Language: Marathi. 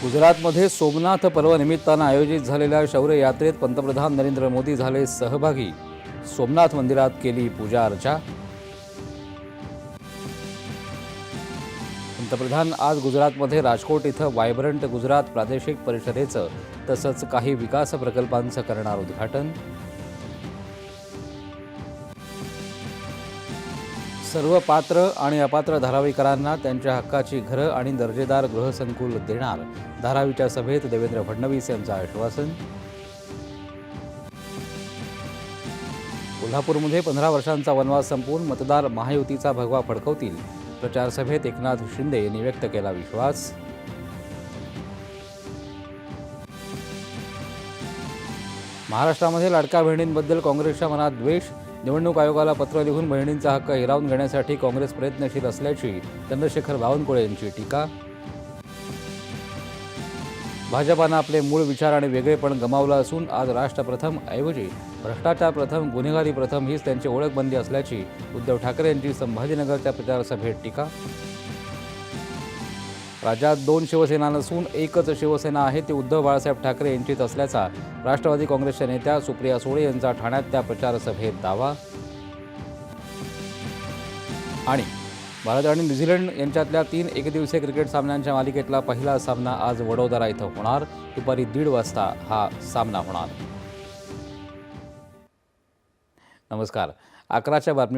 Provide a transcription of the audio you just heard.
गुजरातमध्ये सोमनाथ पर्वनिमित्तानं आयोजित झालेल्या शौर्य यात्रेत पंतप्रधान नरेंद्र मोदी झाले सहभागी। सोमनाथ मंदिरात केली पूजा अर्चा। पंतप्रधान आज गुजरातमध्ये राजकोट इथं वायब्रंट गुजरात प्रादेशिक परिषदेचं तसंच काही विकास प्रकल्पांचं करणार उद्घाटन। सर्व पात्र आणि अपात्र धारावीकरांना त्यांच्या हक्काची घरं आणि दर्जेदार गृहसंकुल देणार, धारावीच्या सभेत देवेंद्र फडणवीस यांचं आश्वासन। कोल्हापूरमध्ये 15 वर्षांचा वनवास संपवून मतदार महायुतीचा भगवा फडकवतील, प्रचार सभेत एकनाथ शिंदे यांनी व्यक्त केला विश्वास। महाराष्ट्रामध्ये लाडक्या बहिणींबद्दल काँग्रेसच्या मनात द्वेष, निवडणूक आयोगाला पत्र लिहून बहिणींचा हक्क हिरावून घेण्यासाठी काँग्रेस प्रयत्नशील असल्याची चंद्रशेखर बावनकुळे यांची टीका। भाजपानं आपले मूळ विचार आणि वेगळेपण गमावलं असून आज राष्ट्र प्रथम ऐवजी भ्रष्टाचार प्रथम, गुन्हेगारी प्रथम हीच त्यांची ओळख बनली असल्याची उद्धव ठाकरे यांची संभाजीनगरच्या प्रचार सभेत टीका। राज्यात 2 शिवसेना नसून एकच शिवसेना आहे ती उद्धव बाळासाहेब ठाकरे यांचीच असल्याचा राष्ट्रवादी काँग्रेसच्या नेत्या सुप्रिया सुळे यांचा ठाण्यातल्या प्रचार सभेत दावा। आणि भारत आणि न्यूझीलंड यांच्यातल्या 3 एकदिवसीय क्रिकेट सामन्यांच्या मालिकेतला पहिला सामना आज वडोदरा इथं होणार। दुपारी 1:30 वाजता हा सामना होणार। नमस्कार, 11च्या बातमी